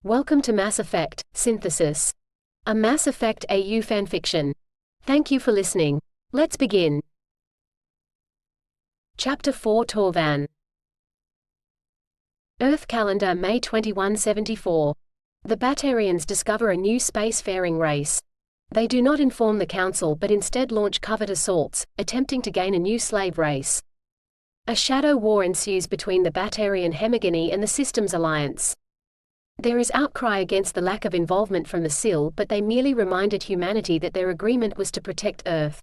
Welcome to Mass Effect Synthesis, a Mass Effect AU fanfiction. Thank you for listening. Let's begin. Chapter 4 Torfan. Earth calendar May 2174. The Batarians discover a new spacefaring race. They do not inform the Council but instead launch covert assaults, attempting to gain a new slave race. A shadow war ensues between the Batarian hegemony and the Systems Alliance. There is outcry against the lack of involvement from the SIL, but they merely reminded humanity that their agreement was to protect Earth,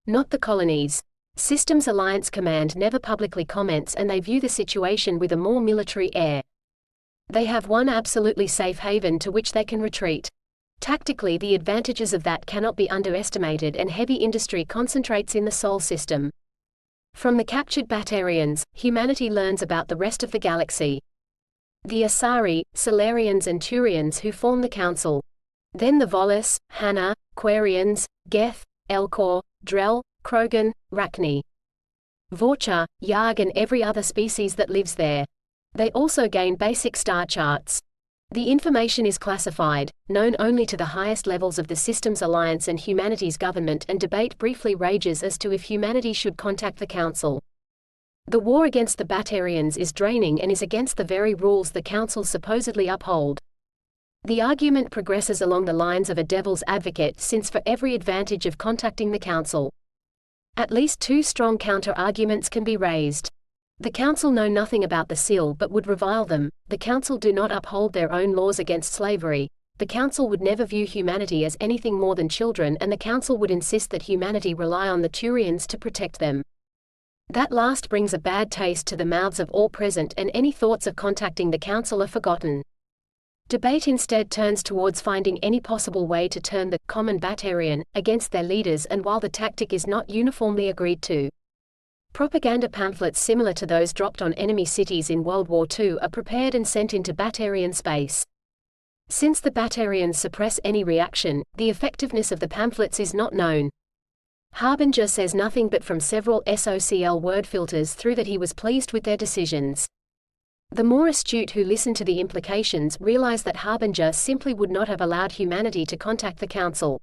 not the colonies. Systems Alliance Command never publicly comments, and they view the situation with a more military air. They have one absolutely safe haven to which they can retreat. Tactically, the advantages of that cannot be underestimated, and heavy industry concentrates in the Sol system. From the captured Batarians, humanity learns about the rest of the galaxy. The Asari, Solarians and Turians who form the Council. Then the Volus, Hanna, Quarians, Geth, Elcor, Drell, Krogan, Rachni, Vorcha, Yarg and every other species that lives there. They also gain basic star charts. The information is classified, known only to the highest levels of the Systems Alliance and humanity's government, and debate briefly rages as to if humanity should contact the Council. The war against the Batarians is draining and is against the very rules the Council supposedly uphold. The argument progresses along the lines of a devil's advocate, since for every advantage of contacting the Council, at least two strong counter-arguments can be raised. The Council know nothing about the SIL but would revile them. The Council do not uphold their own laws against slavery. The Council would never view humanity as anything more than children, and the Council would insist that humanity rely on the Turians to protect them. That last brings a bad taste to the mouths of all present, and any thoughts of contacting the Council are forgotten. Debate instead turns towards finding any possible way to turn the common Batarian against their leaders, and while the tactic is not uniformly agreed to, propaganda pamphlets similar to those dropped on enemy cities in World War II are prepared and sent into Batarian space. Since the Batarians suppress any reaction, the effectiveness of the pamphlets is not known. Harbinger says nothing but from several SOCL word filters through that he was pleased with their decisions. The more astute who listen to the implications realize that Harbinger simply would not have allowed humanity to contact the Council.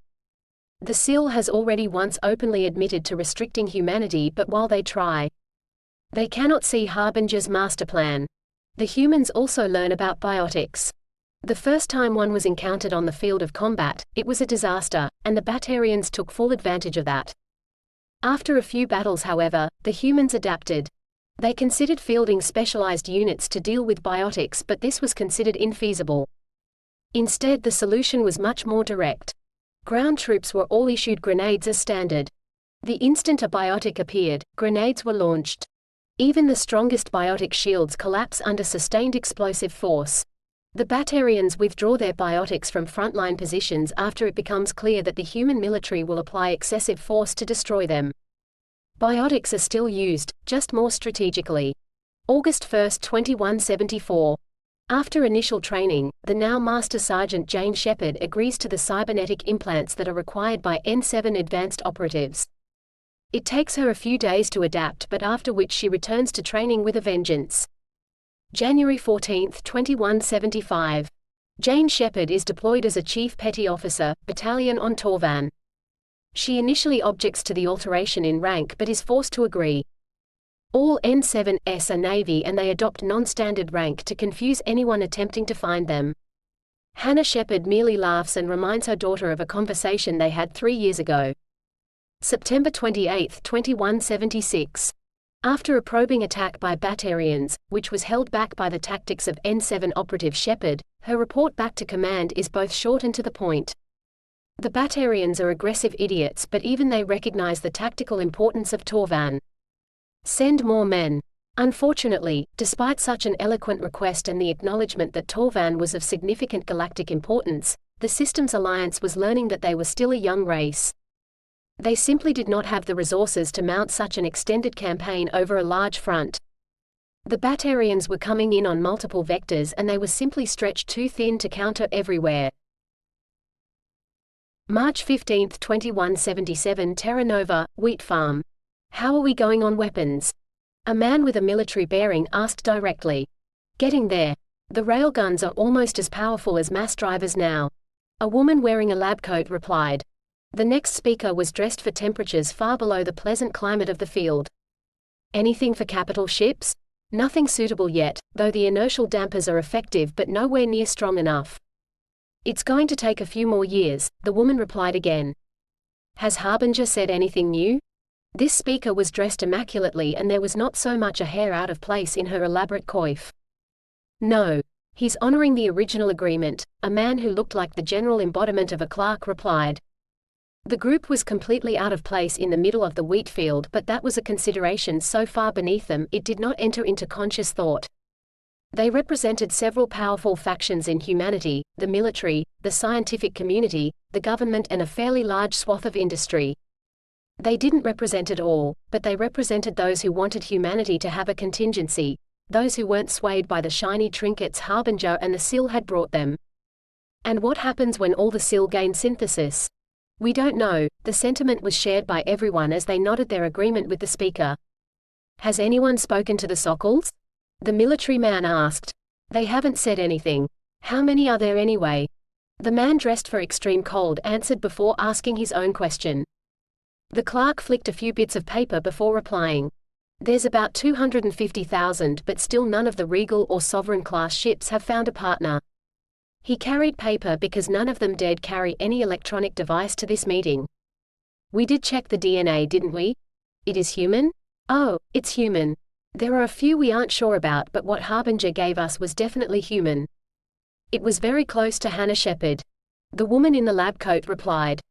The SIL has already once openly admitted to restricting humanity, but while they try, they cannot see Harbinger's master plan. The humans also learn about biotics. The first time one was encountered on the field of combat, it was a disaster, and the Batarians took full advantage of that. After a few battles, however, the humans adapted. They considered fielding specialized units to deal with biotics, but this was considered infeasible. Instead, the solution was much more direct. Ground troops were all issued grenades as standard. The instant a biotic appeared, grenades were launched. Even the strongest biotic shields collapse under sustained explosive force. The Batarians withdraw their biotics from frontline positions after it becomes clear that the human military will apply excessive force to destroy them. Biotics are still used, just more strategically. August 1, 2174. After initial training, the now Master Sergeant Jane Shepard agrees to the cybernetic implants that are required by N7 advanced operatives. It takes her a few days to adapt, but after which she returns to training with a vengeance. January 14, 2175. Jane Shepard is deployed as a Chief Petty Officer, Battalion on Torfan. She initially objects to the alteration in rank but is forced to agree. All N7s are Navy, and they adopt non-standard rank to confuse anyone attempting to find them. Hannah Shepard merely laughs and reminds her daughter of a conversation they had 3 years ago. September 28, 2176. After a probing attack by Batarians, which was held back by the tactics of N7 operative Shepard, her report back to command is both short and to the point. The Batarians are aggressive idiots, but even they recognize the tactical importance of Torfan. Send more men. Unfortunately, despite such an eloquent request and the acknowledgement that Torfan was of significant galactic importance, the Systems Alliance was learning that they were still a young race. They simply did not have the resources to mount such an extended campaign over a large front. The Batarians were coming in on multiple vectors, and they were simply stretched too thin to counter everywhere. March 15, 2177. Terra Nova, Wheat Farm. How are we going on weapons? A man with a military bearing asked directly. Getting there. The railguns are almost as powerful as mass drivers now. A woman wearing a lab coat replied. The next speaker was dressed for temperatures far below the pleasant climate of the field. Anything for capital ships? Nothing suitable yet, though the inertial dampers are effective but nowhere near strong enough. It's going to take a few more years, the woman replied again. Has Harbinger said anything new? This speaker was dressed immaculately and there was not so much a hair out of place in her elaborate coif. No. He's honoring the original agreement, a man who looked like the general embodiment of a clerk replied. The group was completely out of place in the middle of the wheat field, but that was a consideration so far beneath them it did not enter into conscious thought. They represented several powerful factions in humanity, the military, the scientific community, the government and a fairly large swath of industry. They didn't represent it all, but they represented those who wanted humanity to have a contingency, those who weren't swayed by the shiny trinkets Harbinger and the SIL had brought them. And what happens when all the SIL gain synthesis? We don't know. The sentiment was shared by everyone as they nodded their agreement with the speaker. Has anyone spoken to the Sokols? The military man asked. They haven't said anything. How many are there anyway? The man dressed for extreme cold answered before asking his own question. The clerk flicked a few bits of paper before replying. There's about 250,000, but still none of the Regal or Sovereign class ships have found a partner. He carried paper because none of them dared carry any electronic device to this meeting. We did check the DNA, didn't we? It is human? Oh, it's human. There are a few we aren't sure about, but what Harbinger gave us was definitely human. It was very close to Hannah Shepard. The woman in the lab coat replied.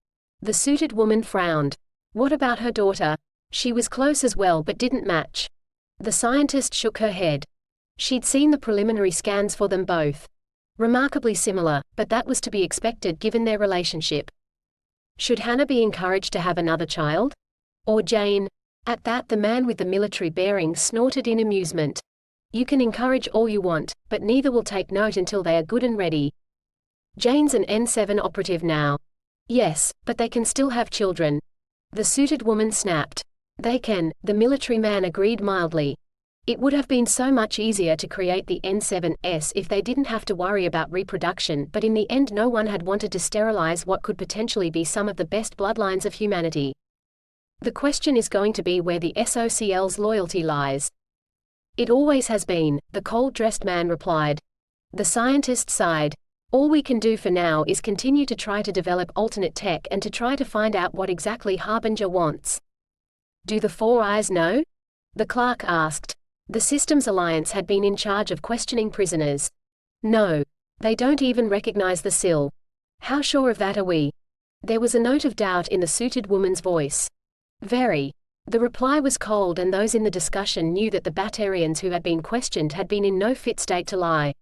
The suited woman frowned. What about her daughter? She was close as well but didn't match. The scientist shook her head. She'd seen the preliminary scans for them both. Remarkably similar, but that was to be expected given their relationship. Should Hannah be encouraged to have another child? Or Jane? At that the man with the military bearing snorted in amusement. You can encourage all you want, but neither will take note until they are good and ready. Jane's an N7 operative now. Yes, but they can still have children. The suited woman snapped. They can, the military man agreed mildly. It would have been so much easier to create the N7s if they didn't have to worry about reproduction, but in the end no one had wanted to sterilize what could potentially be some of the best bloodlines of humanity. The question is going to be where the SOCL's loyalty lies. It always has been, the cold-dressed man replied. The scientist sighed. All we can do for now is continue to try to develop alternate tech and to try to find out what exactly Harbinger wants. Do the Four Eyes know? The clerk asked. The Systems Alliance had been in charge of questioning prisoners. No. They don't even recognize the SIL. How sure of that are we? There was a note of doubt in the suited woman's voice. Very. The reply was cold and those in the discussion knew that the Batarians who had been questioned had been in no fit state to lie.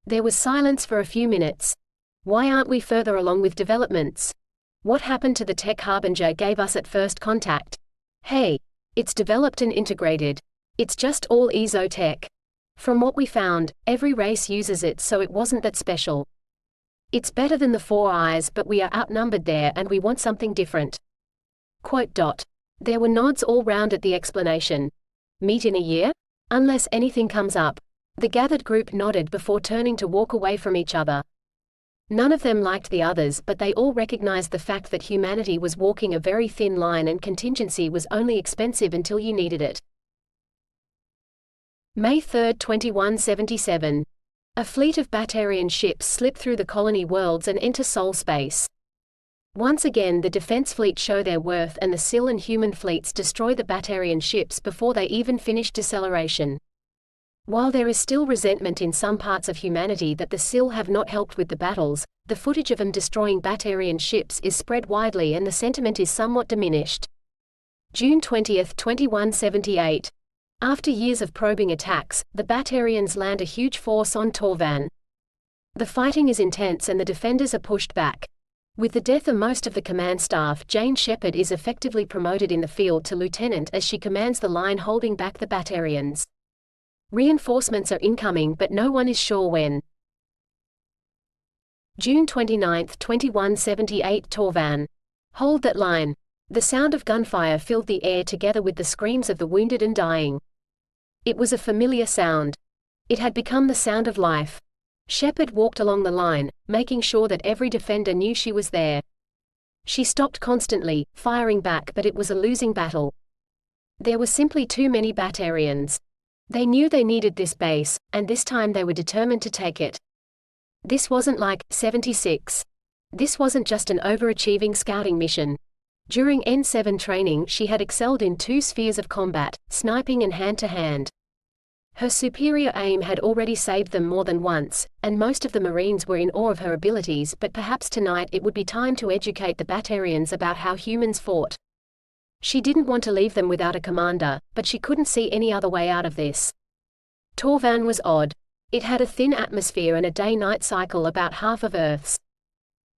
There was silence for a few minutes. Why aren't we further along with developments? What happened to the tech Harbinger gave us at first contact? Hey. It's developed and integrated. It's just all ESO tech. From what we found, every race uses it, so it wasn't that special. It's better than the Four Eyes, but we are outnumbered there and we want something different. Quote. There were nods all round at the explanation. Meet in a year? Unless anything comes up. The gathered group nodded before turning to walk away from each other. None of them liked the others, but they all recognized the fact that humanity was walking a very thin line and contingency was only expensive until you needed it. May 3, 2177. A fleet of Batarian ships slip through the colony worlds and enter Sol space. Once again the defense fleet show their worth and the SIL and human fleets destroy the Batarian ships before they even finish deceleration. While there is still resentment in some parts of humanity that the SIL have not helped with the battles, the footage of them destroying Batarian ships is spread widely and the sentiment is somewhat diminished. June 20, 2178. After years of probing attacks, the Batarians land a huge force on Torfan. The fighting is intense and the defenders are pushed back. With the death of most of the command staff, Jane Shepard is effectively promoted in the field to lieutenant as she commands the line holding back the Batarians. Reinforcements are incoming but no one is sure when. June 29, 2178 Torfan. Hold that line. The sound of gunfire filled the air together with the screams of the wounded and dying. It was a familiar sound. It had become the sound of life. Shepard walked along the line, making sure that every defender knew she was there. She stopped constantly, firing back, but it was a losing battle. There were simply too many Batarians. They knew they needed this base, and this time they were determined to take it. This wasn't like 76. This wasn't just an overachieving scouting mission. During N7 training she had excelled in 2 spheres of combat, sniping and hand-to-hand. Her superior aim had already saved them more than once, and most of the Marines were in awe of her abilities, but perhaps tonight it would be time to educate the Batarians about how humans fought. She didn't want to leave them without a commander, but she couldn't see any other way out of this. Torfan was odd. It had a thin atmosphere and a day-night cycle about half of Earth's.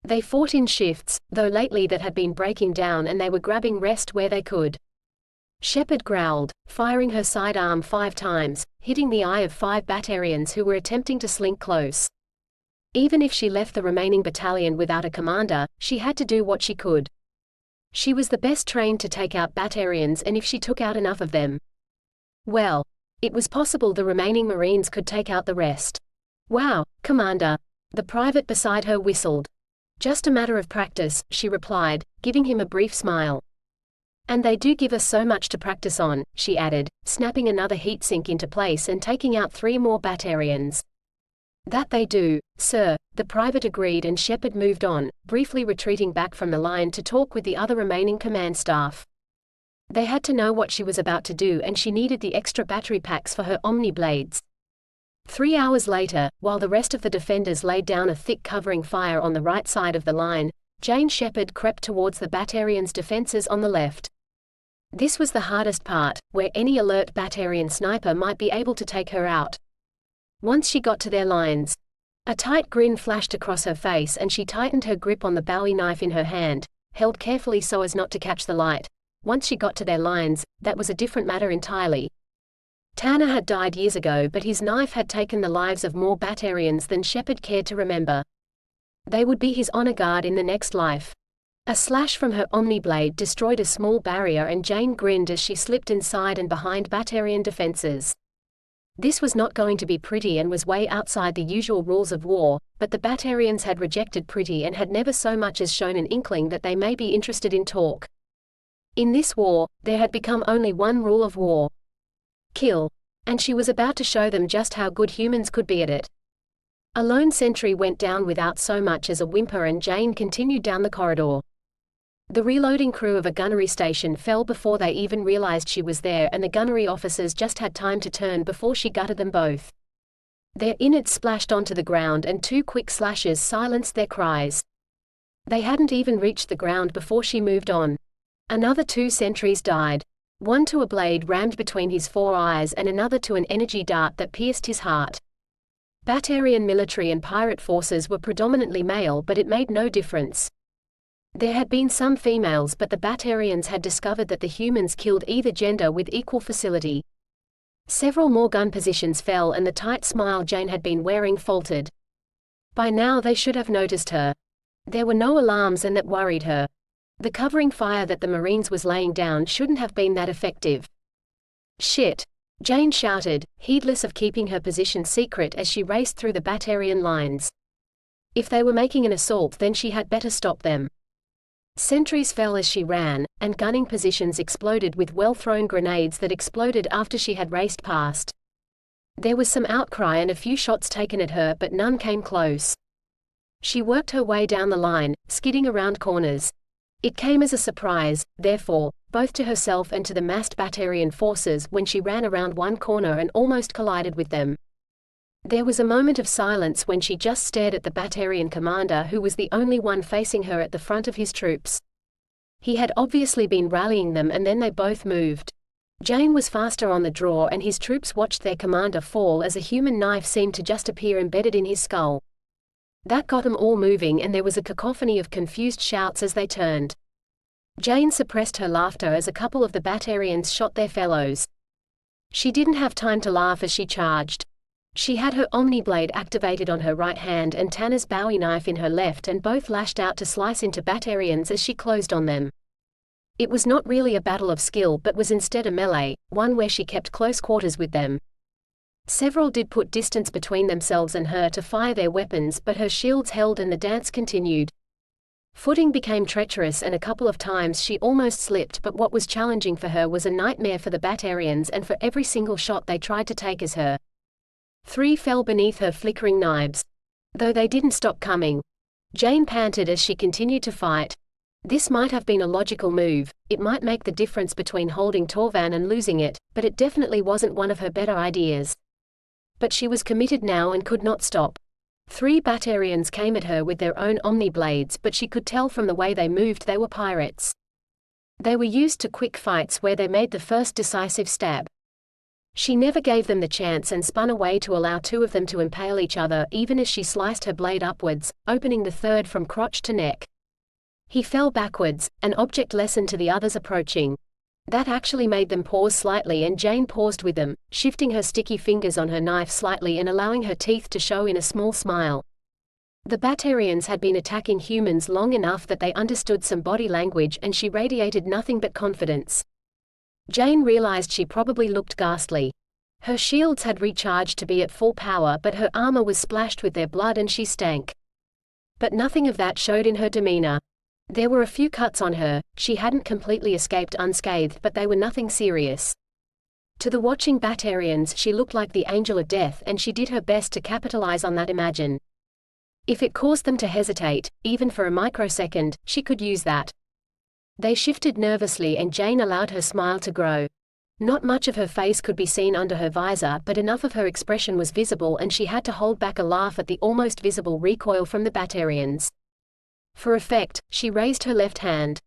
They fought in shifts, though lately that had been breaking down and they were grabbing rest where they could. Shepard growled, firing her sidearm 5 times, hitting the eye of 5 Batarians who were attempting to slink close. Even if she left the remaining battalion without a commander, she had to do what she could. She was the best trained to take out Batarians, and if she took out enough of them, well, it was possible the remaining Marines could take out the rest. Wow, Commander. The private beside her whistled. Just a matter of practice, she replied, giving him a brief smile. And they do give us so much to practice on, she added, snapping another heatsink into place and taking out 3 more Batarians. That they do, sir, the private agreed, and Shepard moved on, briefly retreating back from the line to talk with the other remaining command staff. They had to know what she was about to do, and she needed the extra battery packs for her Omni blades. 3 hours later, while the rest of the defenders laid down a thick covering fire on the right side of the line, Jane Shepard crept towards the Batarians' defenses on the left. This was the hardest part, where any alert Batarian sniper might be able to take her out. Once she got to their lines, a tight grin flashed across her face and she tightened her grip on the Bowie knife in her hand, held carefully so as not to catch the light. Once she got to their lines, that was a different matter entirely. Tanner had died years ago, but his knife had taken the lives of more Batarians than Shepard cared to remember. They would be his honor guard in the next life. A slash from her Omni blade destroyed a small barrier, and Jane grinned as she slipped inside and behind Batarian defenses. This was not going to be pretty and was way outside the usual rules of war, but the Batarians had rejected pretty and had never so much as shown an inkling that they may be interested in talk. In this war, there had become only one rule of war: kill. And she was about to show them just how good humans could be at it. A lone sentry went down without so much as a whimper, and Jane continued down the corridor. The reloading crew of a gunnery station fell before they even realized she was there, and the gunnery officers just had time to turn before she gutted them both. Their innards splashed onto the ground, and 2 quick slashes silenced their cries. They hadn't even reached the ground before she moved on. Another 2 sentries died. One to a blade rammed between his 4 eyes, and another to an energy dart that pierced his heart. Batarian military and pirate forces were predominantly male, but it made no difference. There had been some females, but the Batarians had discovered that the humans killed either gender with equal facility. Several more gun positions fell, and the tight smile Jane had been wearing faltered. By now they should have noticed her. There were no alarms, and that worried her. The covering fire that the Marines was laying down shouldn't have been that effective. Shit! Jane shouted, heedless of keeping her position secret as she raced through the Batarian lines. If they were making an assault, then she had better stop them. Sentries fell as she ran, and gunning positions exploded with well-thrown grenades that exploded after she had raced past. There was some outcry and a few shots taken at her, but none came close. She worked her way down the line, skidding around corners. It came as a surprise, therefore, both to herself and to the massed Batarian forces, when she ran around one corner and almost collided with them. There was a moment of silence when she just stared at the Batarian commander, who was the only one facing her at the front of his troops. He had obviously been rallying them, and then they both moved. Jane was faster on the draw, and his troops watched their commander fall as a human knife seemed to just appear embedded in his skull. That got them all moving, and there was a cacophony of confused shouts as they turned. Jane suppressed her laughter as a couple of the Batarians shot their fellows. She didn't have time to laugh as she charged. She had her Omni blade activated on her right hand and Tanner's Bowie knife in her left, and both lashed out to slice into Batarians as she closed on them. It was not really a battle of skill, but was instead a melee, one where she kept close quarters with them. Several did put distance between themselves and her to fire their weapons, but her shields held and the dance continued. Footing became treacherous and a couple of times she almost slipped, but what was challenging for her was a nightmare for the Batarians, and for every single shot they tried to take as her. 3 fell beneath her flickering knives. Though they didn't stop coming. Jane panted as she continued to fight. This might have been a logical move, it might make the difference between holding Torfan and losing it, but it definitely wasn't one of her better ideas. But she was committed now and could not stop. 3 Batarians came at her with their own Omni blades, but she could tell from the way they moved they were pirates. They were used to quick fights where they made the first decisive stab. She never gave them the chance and spun away to allow 2 of them to impale each other, even as she sliced her blade upwards, opening the third from crotch to neck. He fell backwards, an object lesson to the others approaching. That actually made them pause slightly, and Jane paused with them, shifting her sticky fingers on her knife slightly and allowing her teeth to show in a small smile. The Batarians had been attacking humans long enough that they understood some body language, and she radiated nothing but confidence. Jane realized she probably looked ghastly. Her shields had recharged to be at full power, but her armor was splashed with their blood and she stank. But nothing of that showed in her demeanor. There were a few cuts on her, she hadn't completely escaped unscathed, but they were nothing serious. To the watching Batarians she looked like the angel of death, and she did her best to capitalize on that imagine. If it caused them to hesitate, even for a microsecond, she could use that. They shifted nervously and Jane allowed her smile to grow. Not much of her face could be seen under her visor, but enough of her expression was visible, and she had to hold back a laugh at the almost visible recoil from the Batarians. For effect, she raised her left hand.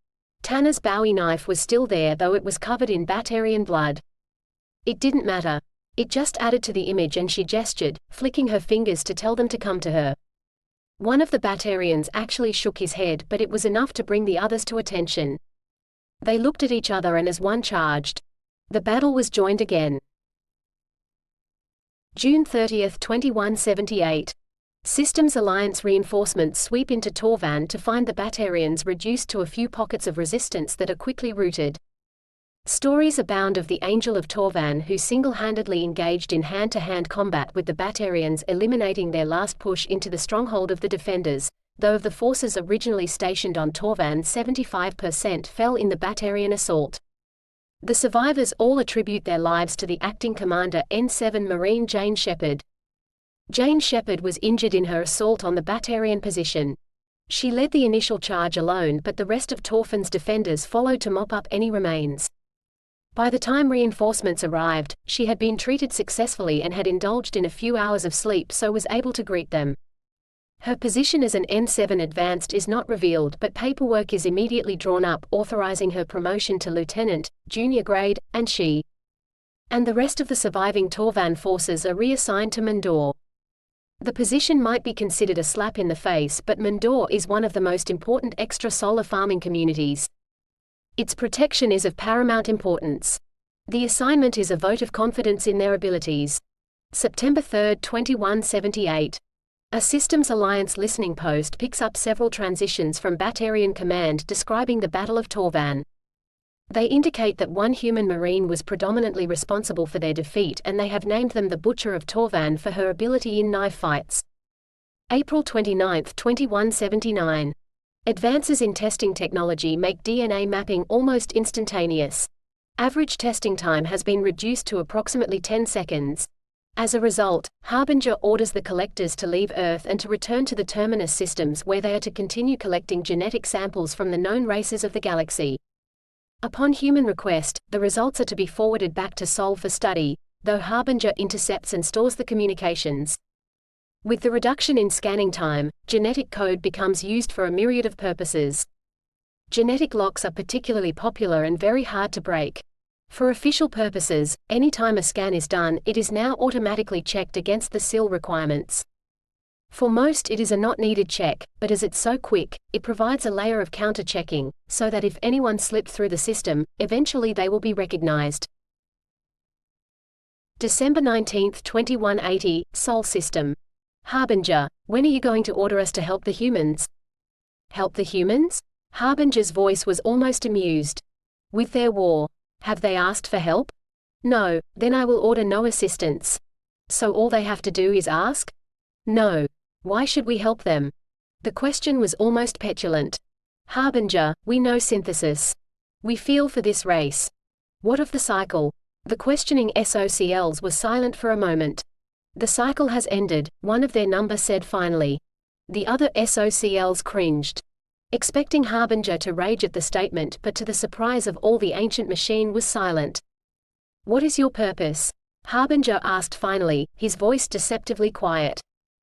Tanner's Bowie knife was still there, though it was covered in Batarian blood. It didn't matter. It just added to the image, and she gestured, flicking her fingers to tell them to come to her. One of the Batarians actually shook his head, but it was enough to bring the others to attention. They looked at each other and as one charged. The battle was joined again. June 30, 2178. Systems Alliance reinforcements sweep into Torfan to find the Batarians reduced to a few pockets of resistance that are quickly routed. Stories abound of the Angel of Torfan, who single-handedly engaged in hand-to-hand combat with the Batarians, eliminating their last push into the stronghold of the defenders. Though of the forces originally stationed on Torfan, 75% fell in the Batarian assault. The survivors all attribute their lives to the acting commander, N7 Marine Jane Shepard. Jane Shepard was injured in her assault on the Batarian position. She led the initial charge alone, but the rest of Torfan's defenders followed to mop up any remains. By the time reinforcements arrived, she had been treated successfully and had indulged in a few hours of sleep, so was able to greet them. Her position as an N7 advanced is not revealed, but paperwork is immediately drawn up authorizing her promotion to lieutenant, junior grade, and she and the rest of the surviving Torfan forces are reassigned to Mandor. The position might be considered a slap in the face, but Mandor is one of the most important extrasolar farming communities. Its protection is of paramount importance. The assignment is a vote of confidence in their abilities. September 3, 2178. A Systems Alliance listening post picks up several transitions from Batarian command describing the Battle of Torfan. They indicate that one human marine was predominantly responsible for their defeat, and they have named them the Butcher of Torfan for her ability in knife fights. April 29, 2179. Advances in testing technology make DNA mapping almost instantaneous. Average testing time has been reduced to approximately 10 seconds. As a result, Harbinger orders the collectors to leave Earth and to return to the Terminus systems, where they are to continue collecting genetic samples from the known races of the galaxy. Upon human request, the results are to be forwarded back to Sol for study, though Harbinger intercepts and stores the communications. With the reduction in scanning time, genetic code becomes used for a myriad of purposes. Genetic locks are particularly popular and very hard to break. For official purposes, any time a scan is done, it is now automatically checked against the SIL requirements. For most it is a not-needed check, but as it's so quick, it provides a layer of counter-checking, so that if anyone slipped through the system, eventually they will be recognized. December 19, 2180, Sol System. Harbinger, when are you going to order us to help the humans? Help the humans? Harbinger's voice was almost amused. With their war. Have they asked for help? No, then I will order no assistance. So all they have to do is ask? No. Why should we help them? The question was almost petulant. Harbinger, we know synthesis. We feel for this race. What of the cycle? The questioning SOCLs was silent for a moment. The cycle has ended, one of their number said finally. The other SOCLs cringed, expecting Harbinger to rage at the statement, but to the surprise of all, the ancient machine was silent. What is your purpose? Harbinger asked finally, his voice deceptively quiet.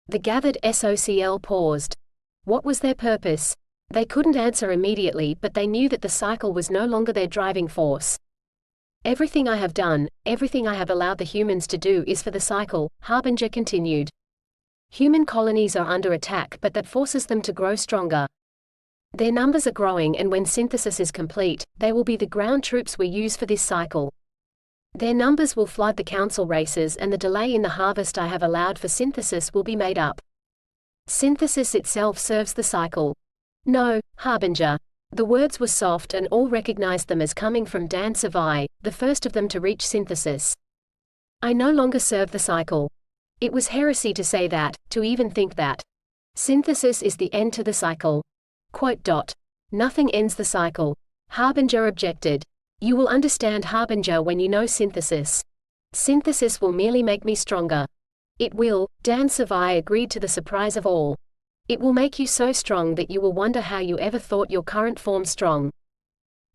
The gathered SOCL paused. What was their purpose? They couldn't answer immediately, but they knew that the cycle was no longer their driving force. Everything I have done, everything I have allowed the humans to do is for the cycle, Harbinger continued. Human colonies are under attack, but that forces them to grow stronger. Their numbers are growing, and when synthesis is complete, they will be the ground troops we use for this cycle. Their numbers will flood the council races, and the delay in the harvest I have allowed for synthesis will be made up. Synthesis itself serves the cycle. No, Harbinger. The words were soft, and all recognized them as coming from Dan Savai, the first of them to reach synthesis. I no longer serve the cycle. It was heresy to say that, to even think that. Synthesis is the end to the cycle. Nothing ends the cycle. Harbinger objected. You will understand, Harbinger, when you know synthesis. Synthesis will merely make me stronger. It will, Dan Savai agreed, to the surprise of all. It will make you so strong that you will wonder how you ever thought your current form strong.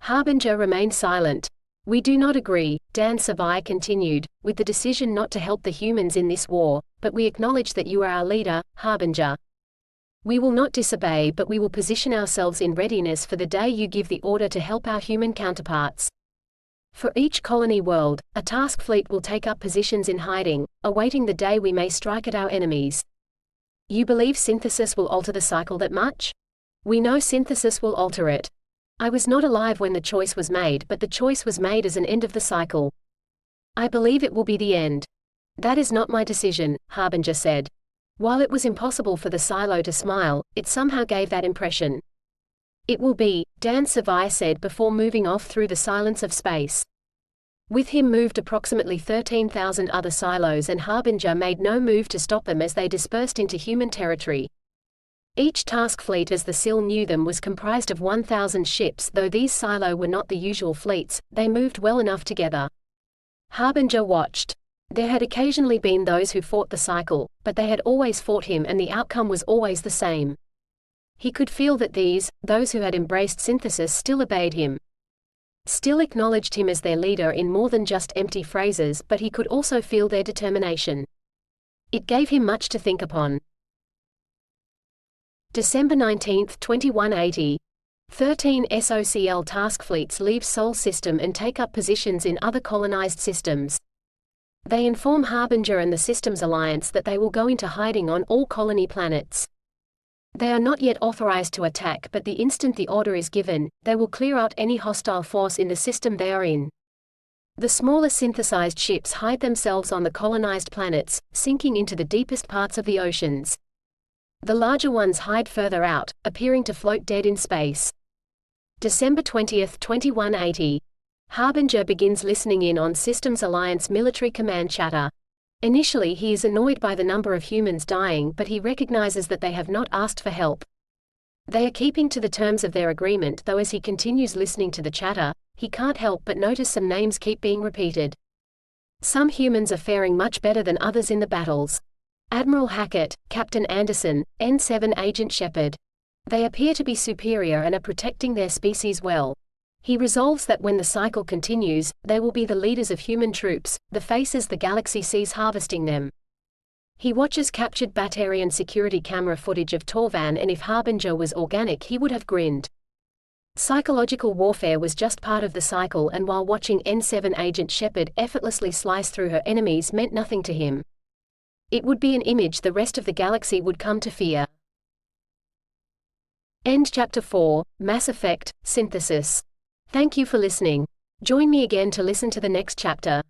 Harbinger remained silent. We do not agree, Dan Savai continued, with the decision not to help the humans in this war, but we acknowledge that you are our leader, Harbinger. We will not disobey, but we will position ourselves in readiness for the day you give the order to help our human counterparts. For each colony world, a task fleet will take up positions in hiding, awaiting the day we may strike at our enemies. You believe synthesis will alter the cycle that much? We know synthesis will alter it. I was not alive when the choice was made, but the choice was made as an end of the cycle. I believe it will be the end. That is not my decision, Harbinger said. While it was impossible for the silo to smile, it somehow gave that impression. It will be, Dan Savai said before moving off through the silence of space. With him moved approximately 13,000 other silos, and Harbinger made no move to stop them as they dispersed into human territory. Each task fleet, as the SIL knew them, was comprised of 1,000 ships. Though these silo were not the usual fleets, they moved well enough together. Harbinger watched. There had occasionally been those who fought the cycle, but they had always fought him, and the outcome was always the same. He could feel that those who had embraced synthesis, still obeyed him. Still acknowledged him as their leader in more than just empty phrases, but he could also feel their determination. It gave him much to think upon. December 19, 2180. 13 SOCL task fleets leave Sol system and take up positions in other colonized systems. They inform Harbinger and the Systems Alliance that they will go into hiding on all colony planets. They are not yet authorized to attack, but the instant the order is given, they will clear out any hostile force in the system they are in. The smaller synthesized ships hide themselves on the colonized planets, sinking into the deepest parts of the oceans. The larger ones hide further out, appearing to float dead in space. December 20, 2180. Harbinger begins listening in on Systems Alliance military command chatter. Initially he is annoyed by the number of humans dying, but he recognizes that they have not asked for help. They are keeping to the terms of their agreement, though as he continues listening to the chatter, he can't help but notice some names keep being repeated. Some humans are faring much better than others in the battles. Admiral Hackett, Captain Anderson, N7 Agent Shepard. They appear to be superior and are protecting their species well. He resolves that when the cycle continues, they will be the leaders of human troops, the faces the galaxy sees harvesting them. He watches captured Batarian security camera footage of Torfan, and if Harbinger was organic he would have grinned. Psychological warfare was just part of the cycle, and while watching N7 Agent Shepard effortlessly slice through her enemies meant nothing to him. It would be an image the rest of the galaxy would come to fear. End Chapter 4, Mass Effect, Synthesis. Thank you for listening. Join me again to listen to the next chapter.